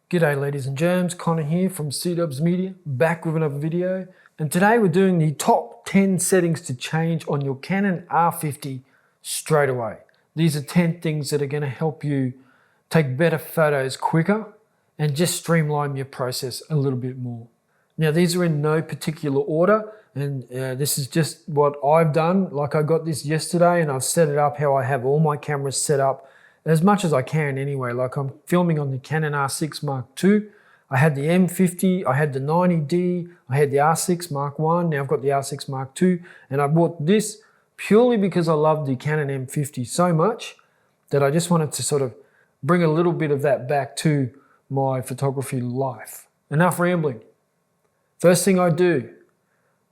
G'day ladies and germs, Conor here from C-Dubs Media, back with another video. And today we're doing the top 10 settings to change on your Canon R50 straight away. These are 10 things that are going to help you take better photos quicker and just streamline your process a little bit more. Now these are in no particular order, and this is just what I've done. Like I got this yesterday and I've set it up how I have all my cameras set up as much as I can anyway. Like I'm filming on the Canon R6 Mark II. I had the M50, I had the 90D, I had the R6 Mark I, now I've got the R6 Mark II, and I bought this purely because I love the Canon M50 so much that I just wanted to sort of bring a little bit of that back to my photography life. Enough rambling. First thing I do,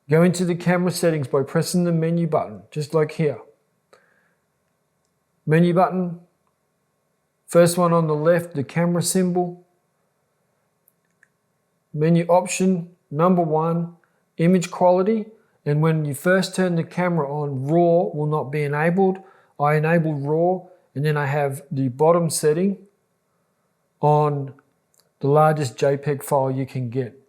go into the camera settings by pressing the menu button, just like here. Menu button, first one on the left, the camera symbol. Menu option, number 1, image quality. And when you first turn the camera on, RAW will not be enabled. I enable RAW, and then I have the bottom setting on the largest JPEG file you can get.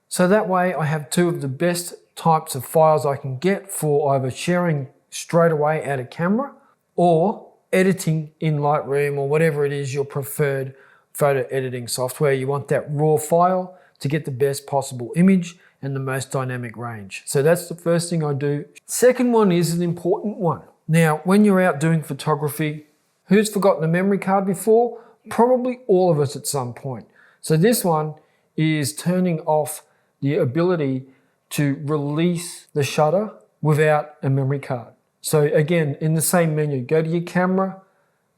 So that way I have two of the best types of files I can get for either sharing straight away out of camera or editing in Lightroom or whatever it is your preferred photo editing software. You want that raw file to get the best possible image and the most dynamic range. So that's the first thing I do. Second one is an important one. Now, when you're out doing photography, who's forgotten a memory card before? Probably all of us at some point. So this one is turning off the ability to release the shutter without a memory card. So again, in the same menu, go to your camera,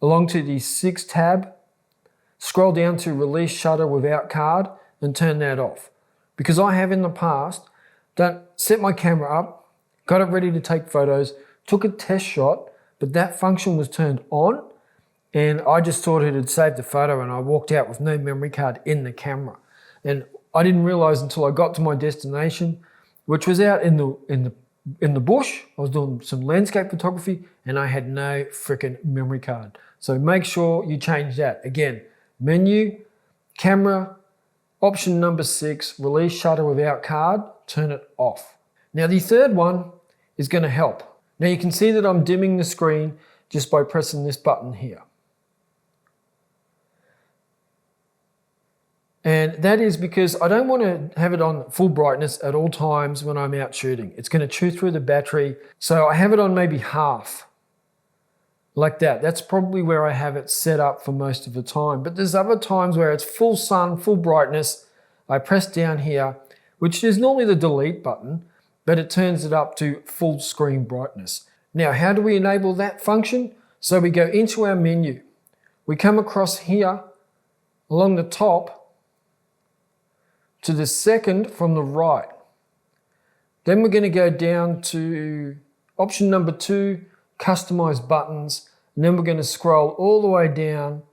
along to the 6 tab, scroll down to release shutter without card and turn that off. Because I have in the past set my camera up, got it ready to take photos, took a test shot, but that function was turned on and I just thought it had saved the photo and I walked out with no memory card in the camera. And I didn't realize until I got to my destination, which was out in the bush. I was doing some landscape photography and I had no freaking memory card. So make sure you change that. Again, menu, camera, option number 6, release shutter without card, turn it off. Now the third one is going to help. Now you can see that I'm dimming the screen just by pressing this button here. And that is because I don't want to have it on full brightness at all times when I'm out shooting. It's going to chew through the battery. So I have it on maybe half, like that. That's probably where I have it set up for most of the time. But there's other times where it's full sun, full brightness. I press down here, which is normally the delete button, but it turns it up to full screen brightness. Now, how do we enable that function? So we go into our menu. We come across here along the top to the second from the right. Then we're going to go down to option number 2, customize buttons, and then we're going to scroll all the way down,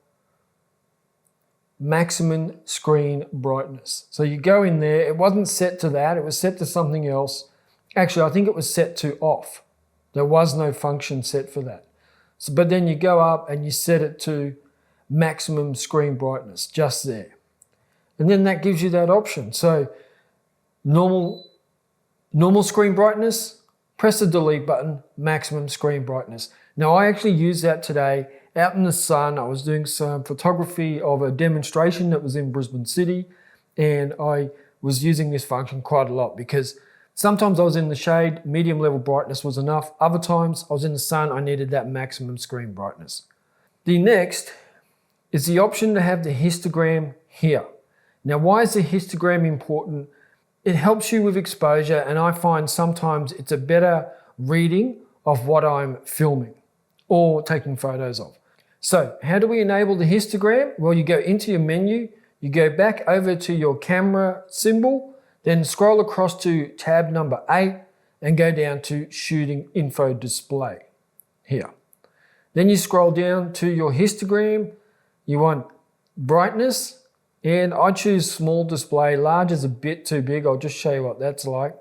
maximum screen brightness. So you go in there, it wasn't set to that, it was set to something else. Actually, I think it was set to off. There was no function set for that. So, but then you go up and you set it to maximum screen brightness, just there. And then that gives you that option. So normal screen brightness, press the delete button, maximum screen brightness. Now I actually used that today out in the sun. I was doing some photography of a demonstration that was in Brisbane City, and I was using this function quite a lot because sometimes I was in the shade, medium level brightness was enough. Other times I was in the sun, I needed that maximum screen brightness. The next is the option to have the histogram here. Now, why is the histogram important? It helps you with exposure, and I find sometimes it's a better reading of what I'm filming or taking photos of. So how do we enable the histogram? Well, you go into your menu, you go back over to your camera symbol, then scroll across to tab number 8 and go down to shooting info display here. Then you scroll down to your histogram, you want brightness, and I choose small display. Large is a bit too big. I'll just show you what that's like.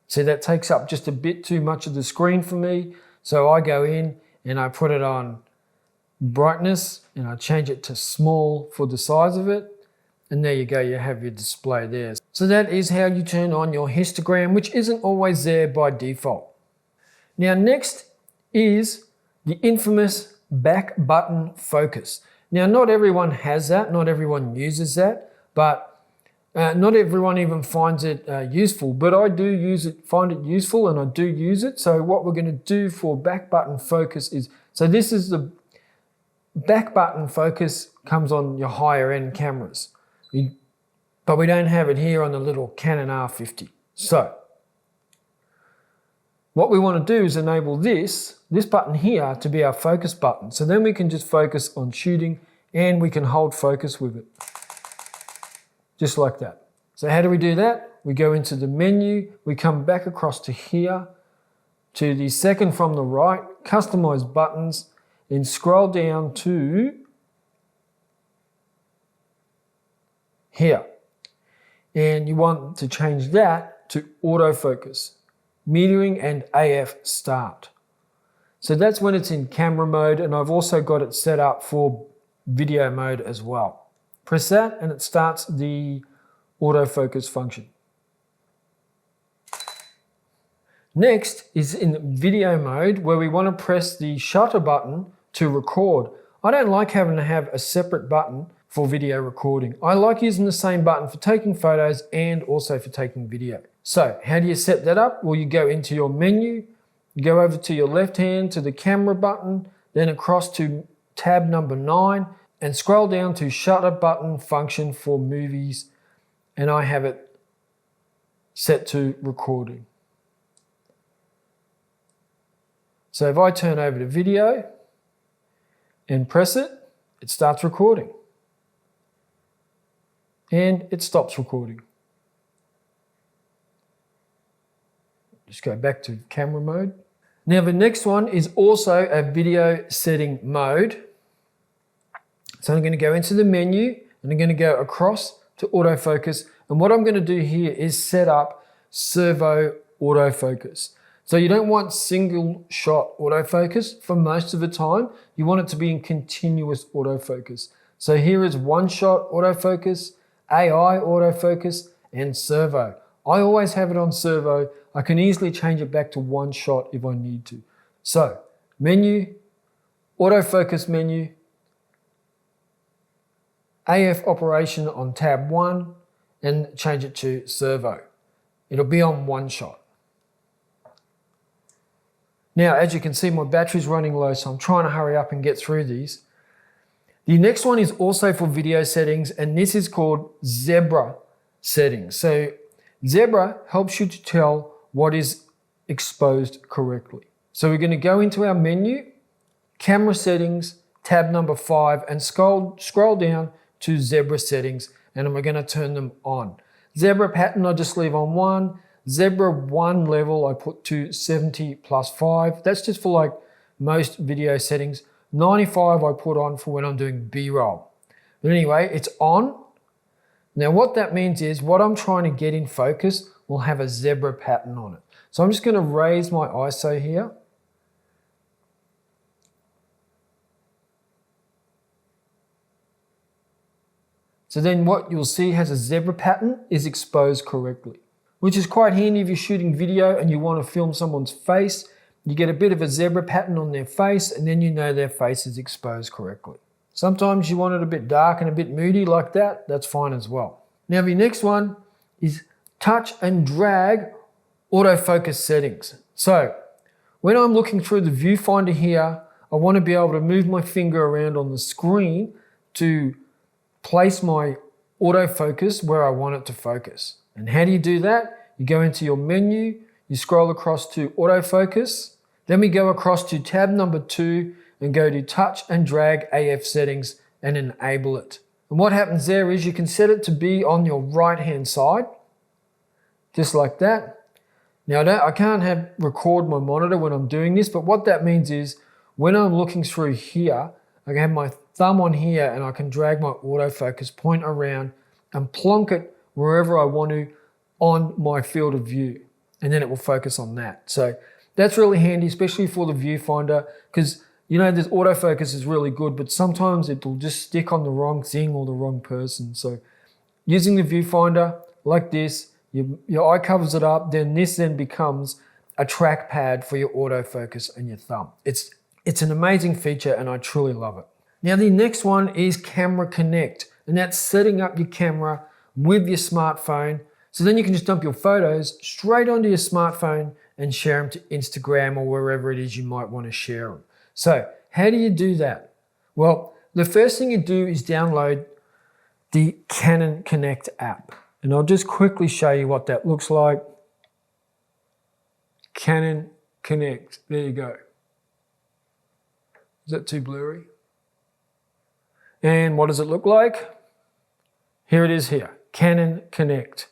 See, that takes up just a bit too much of the screen for me. So I go in and I put it on brightness and I change it to small for the size of it. And there you go, you have your display there. So that is how you turn on your histogram, which isn't always there by default. Now next is the infamous back button focus. Now not everyone has that, not everyone uses that, but not everyone even finds it useful, but I do find it useful, and I do use it. So what we're going to do for back button focus is, so this is the back button focus comes on your higher end cameras, but we don't have it here on the little Canon R50. So what we want to do is enable this button here to be our focus button. So then we can just focus on shooting, and we can hold focus with it. Just like that. So how do we do that? We go into the menu, we come back across to here, to the second from the right, customize buttons, then scroll down to here. And you want to change that to autofocus, metering and AF start. So that's when it's in camera mode, and I've also got it set up for video mode as well. Press that and it starts the autofocus function. Next is in video mode, where we want to press the shutter button to record. I don't like having to have a separate button for video recording. I like using the same button for taking photos and also for taking video. So how do you set that up? Well, you go into your menu, you go over to your left hand to the camera button, then across to tab number 9, and scroll down to shutter button function for movies, and I have it set to recording. So if I turn over to video and press it, it starts recording. And it stops recording. Just go back to camera mode. Now the next one is also a video setting mode. So I'm going to go into the menu and I'm going to go across to autofocus. And what I'm going to do here is set up Servo Autofocus. So you don't want single shot autofocus for most of the time. You want it to be in continuous autofocus. So here is one shot autofocus, AI autofocus, and servo. I always have it on servo. I can easily change it back to one shot if I need to. So menu, autofocus menu, AF operation on tab 1, and change it to servo. It'll be on one shot. Now, as you can see, my battery's running low, so I'm trying to hurry up and get through these. The next one is also for video settings, and this is called Zebra settings. So Zebra helps you to tell what is exposed correctly. So we're going to go into our menu, camera settings, tab number 5, and scroll down to Zebra settings, and we're going to turn them on. Zebra pattern I just leave on 1. Zebra 1 level I put to 70+5. That's just for like most video settings. 95 I put on for when I'm doing B-roll. But anyway, it's on. Now what that means is what I'm trying to get in focus will have a zebra pattern on it. So I'm just going to raise my ISO here. So then what you'll see has a zebra pattern is exposed correctly, which is quite handy if you're shooting video and you want to film someone's face. You get a bit of a zebra pattern on their face, and then you know their face is exposed correctly. Sometimes you want it a bit dark and a bit moody like that, that's fine as well. Now the next one is touch and drag autofocus settings. So when I'm looking through the viewfinder here, I want to be able to move my finger around on the screen to place my autofocus where I want it to focus. And how do you do that? You go into your menu, you scroll across to autofocus, then we go across to tab number 2 and go to touch and drag AF settings and enable it. And what happens there is you can set it to be on your right hand side, just like that. Now I can't record my monitor when I'm doing this, but what that means is when I'm looking through here, I can have my thumb on here and I can drag my autofocus point around and plonk it wherever I want to on my field of view, and then it will focus on that. So that's really handy, especially for the viewfinder, because you know this autofocus is really good, but sometimes it will just stick on the wrong thing or the wrong person. So using the viewfinder like this, your eye covers it up, then this then becomes a trackpad for your autofocus and your thumb. It's an amazing feature and I truly love it. Now the next one is Camera Connect, and that's setting up your camera with your smartphone. So then you can just dump your photos straight onto your smartphone and share them to Instagram or wherever it is you might want to share them. So how do you do that? Well, the first thing you do is download the Canon Connect app. And I'll just quickly show you what that looks like. Canon Connect, there you go. Is that too blurry? And what does it look like? Here it is here, Canon Connect,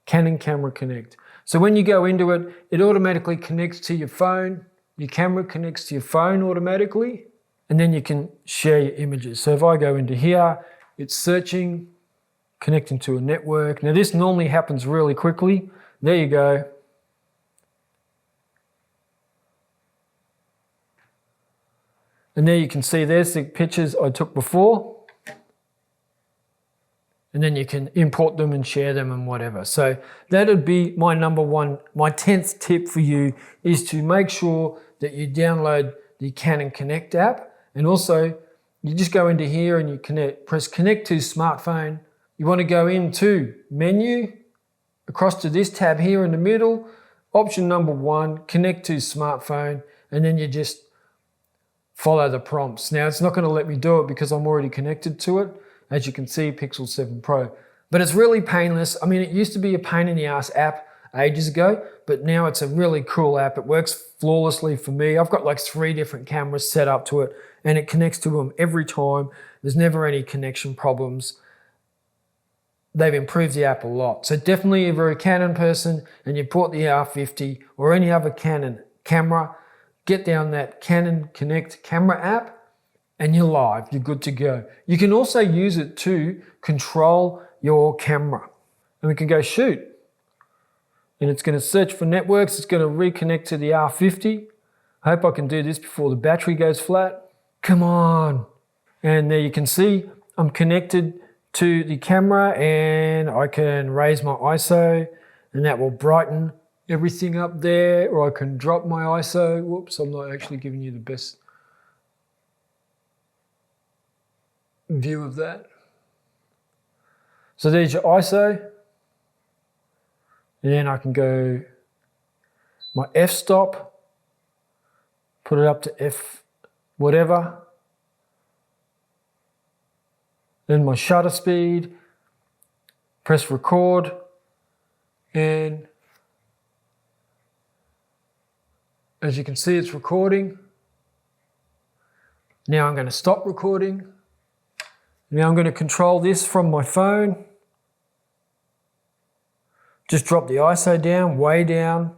Canon Camera Connect. So when you go into it, it automatically connects to your phone, your camera connects to your phone automatically, and then you can share your images. So if I go into here, it's searching, connecting to a network. Now this normally happens really quickly. There you go. And there you can see there's the pictures I took before. And then you can import them and share them and whatever. So that would be my number one, my 10th tip for you is to make sure that you download the Canon Connect app. And also you just go into here and you press connect to smartphone. You want to go into menu, across to this tab here in the middle, option number 1, connect to smartphone, and then you just follow the prompts. Now it's not going to let me do it because I'm already connected to it. As you can see, Pixel 7 Pro. But it's really painless. I mean, it used to be a pain in the ass app ages ago, but now it's a really cool app. It works flawlessly for me. I've got like 3 different cameras set up to it and it connects to them every time. There's never any connection problems. They've improved the app a lot. So definitely if you're a Canon person and you bought the R50 or any other Canon camera, get down that Canon Connect camera app and you're live, you're good to go. You can also use it to control your camera. And we can go shoot. And it's going to search for networks, it's going to reconnect to the R50. I hope I can do this before the battery goes flat. Come on. And there you can see I'm connected to the camera and I can raise my ISO and that will brighten everything up there, or I can drop my ISO. Whoops, I'm not actually giving you the best view of that. So there's your ISO. And then I can go my f-stop, put it up to f whatever. Then my shutter speed, press record, and as you can see it's recording. Now I'm going to stop recording. Now I'm going to control this from my phone. Just drop the ISO down, way down.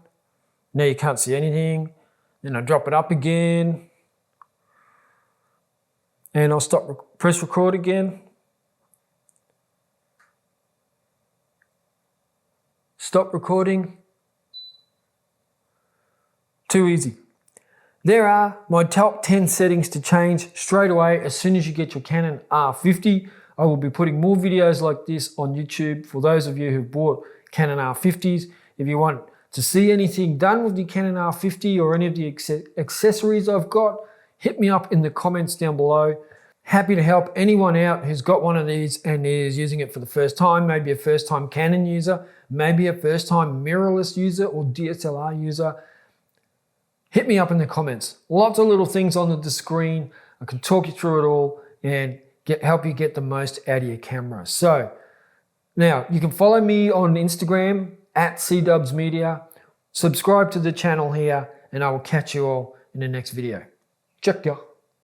Now you can't see anything. Then I drop it up again. And I'll press record again. Stop recording. Too easy. There are my top 10 settings to change straight away as soon as you get your Canon R50. I will be putting more videos like this on YouTube for those of you who bought Canon R50s. If you want to see anything done with the Canon R50 or any of the accessories I've got, hit me up in the comments down below. Happy to help anyone out who's got one of these and is using it for the first time, maybe a first time Canon user, maybe a first time mirrorless user or DSLR user. Hit me up in the comments. Lots of little things on the screen. I can talk you through it all and help you get the most out of your camera. So now you can follow me on Instagram at CDubsMedia. Subscribe to the channel here and I will catch you all in the next video. Check ya.